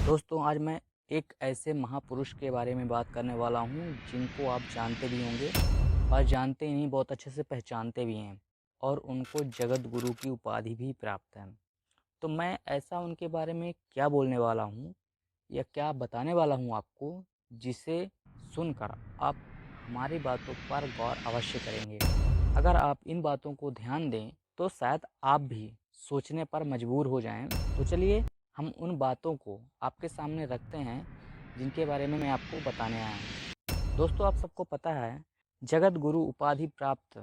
दोस्तों आज मैं एक ऐसे महापुरुष के बारे में बात करने वाला हूँ जिनको आप जानते भी होंगे और जानते ही नहीं बहुत अच्छे से पहचानते भी हैं और उनको जगत गुरु की उपाधि भी प्राप्त है। तो मैं ऐसा उनके बारे में क्या बोलने वाला हूँ या क्या बताने वाला हूँ आपको जिसे सुनकर आप हमारी बातों पर गौर अवश्य करेंगे। अगर आप इन बातों को ध्यान दें तो शायद आप भी सोचने पर मजबूर हो जाएं। तो चलिए हम उन बातों को आपके सामने रखते हैं जिनके बारे में मैं आपको बताने आया हूँ। दोस्तों आप सबको पता है जगत गुरु उपाधि प्राप्त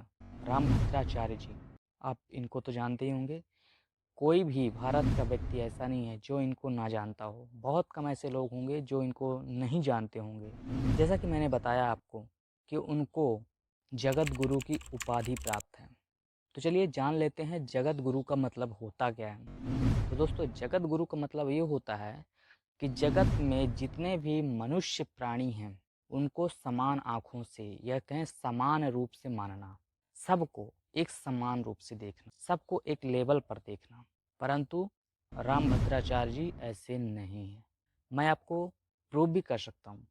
रामभद्राचार्य जी, आप इनको तो जानते ही होंगे। कोई भी भारत का व्यक्ति ऐसा नहीं है जो इनको ना जानता हो। बहुत कम ऐसे लोग होंगे जो इनको नहीं जानते होंगे। जैसा कि मैंने बताया आपको कि उनको जगत गुरु की उपाधि प्राप्त है। तो चलिए जान लेते हैं जगत गुरु का मतलब होता क्या है। तो दोस्तों जगत गुरु का मतलब ये होता है कि जगत में जितने भी मनुष्य प्राणी हैं उनको समान आँखों से या कहें समान रूप से मानना, सबको एक समान रूप से देखना, सबको एक लेवल पर देखना। परंतु रामभद्राचार्य जी ऐसे नहीं हैं। मैं आपको प्रूव भी कर सकता हूँ,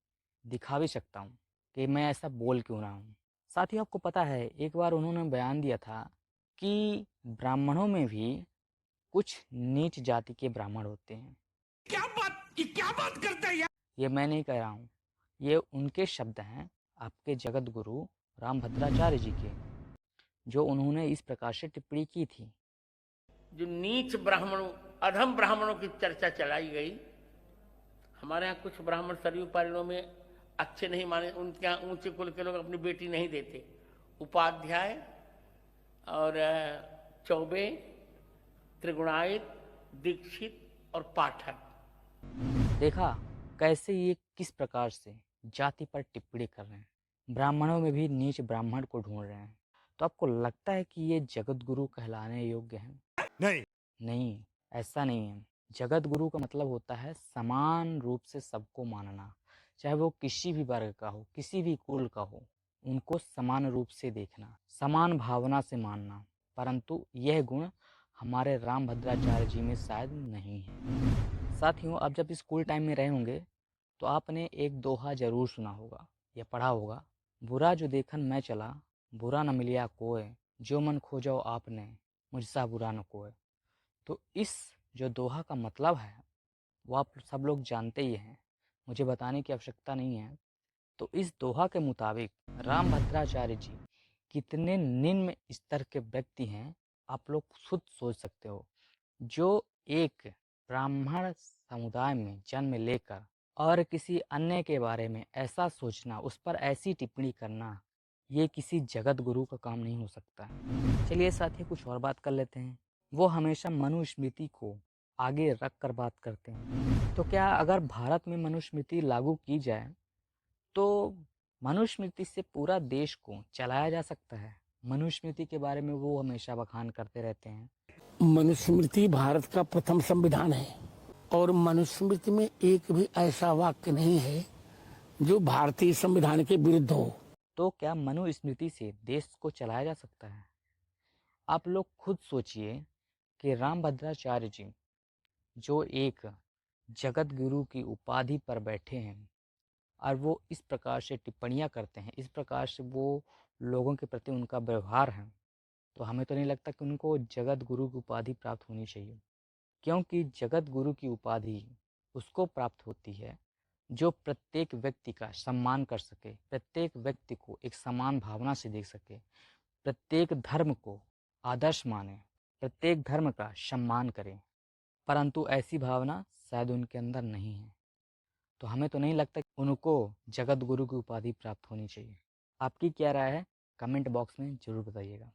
दिखा भी सकता हूँ कि मैं ऐसा बोल क्यों रहा हूँ। साथ ही आपको पता है एक बार उन्होंने बयान दिया था कि ब्राह्मणों में भी कुछ नीच जाति के ब्राह्मण होते हैं। क्या बात करते हैं यार? ये मैं नहीं कह रहा हूँ, ये उनके शब्द हैं, आपके जगत गुरु रामभद्राचार्य जी के, जो उन्होंने इस प्रकार से टिप्पणी की थी। जो नीच ब्राह्मणों, अधम ब्राह्मणों की चर्चा चलाई गई। हमारे यहाँ कुछ ब्राह्मण सरयू पारणों में अच्छे नहीं माने, उनके यहाँ ऊंचे कुल के लोग अपनी बेटी नहीं देते। उपाध्याय और चौबे, त्रिगुणायत, दीक्षित और पाठक। देखा कैसे ये किस प्रकार से जाति पर टिप्पणी कर रहे हैं, ब्राह्मणों में भी नीच ब्राह्मण को ढूंढ रहे हैं। तो आपको लगता है कि ये जगत गुरु कहलाने योग्य हैं? नहीं। नहीं, ऐसा नहीं है। जगत गुरु का मतलब होता है समान रूप से सबको मानना, चाहे वो किसी भी वर्ग का हो, किसी भी कुल का हो, उनको समान रूप से देखना, समान भावना से मानना। परंतु यह गुण हमारे रामभद्राचार्य जी में शायद नहीं है। साथियों, आप जब स्कूल टाइम में रहे होंगे तो आपने एक दोहा जरूर सुना होगा या पढ़ा होगा, बुरा जो देखन मैं चला, बुरा न मिलिया कोय, जो मन खोजो आपने, मुझसा बुरा न कोय। तो इस जो दोहा का मतलब है वो आप सब लोग जानते ही हैं, मुझे बताने की आवश्यकता नहीं है। तो इस दोहा के मुताबिक रामभद्राचार्य जी कितने निम्न स्तर के व्यक्ति हैं आप लोग खुद सोच सकते हो, जो एक ब्राह्मण समुदाय में जन्म लेकर और किसी अन्य के बारे में ऐसा सोचना, उस पर ऐसी टिप्पणी करना, ये किसी जगत गुरु का काम नहीं हो सकता है। चलिए साथियों कुछ और बात कर लेते हैं। वो हमेशा मनुस्मृति को आगे रख कर बात करते हैं। तो क्या अगर भारत में मनुस्मृति लागू की जाए तो मनुस्मृति से पूरा देश को चलाया जा सकता है? मनुस्मृति के बारे में वो हमेशा बखान करते रहते हैं। मनुस्मृति भारत का प्रथम संविधान है और मनुस्मृति में एक भी ऐसा वाक्य नहीं है जो भारतीय संविधान के विरुद्ध हो। तो क्या मनुस्मृति से देश को चलाया जा सकता है? आप लोग खुद सोचिए कि रामभद्राचार्य जी जो एक जगत गुरु की उपाधि पर बैठे हैं और वो इस प्रकार से टिप्पणियां करते हैं, इस प्रकार से वो लोगों के प्रति उनका व्यवहार है, तो हमें तो नहीं लगता कि उनको जगत गुरु की उपाधि प्राप्त होनी चाहिए। क्योंकि जगत गुरु की उपाधि उसको प्राप्त होती है जो प्रत्येक व्यक्ति का सम्मान कर सके, प्रत्येक व्यक्ति को एक समान भावना से देख सके, प्रत्येक धर्म को आदर्श माने, प्रत्येक धर्म का सम्मान करें। परंतु ऐसी भावना शायद उनके अंदर नहीं है। तो हमें तो नहीं लगता कि उनको जगत गुरु की उपाधि प्राप्त होनी चाहिए। आपकी क्या राय है? कमेंट बॉक्स में ज़रूर बताइएगा।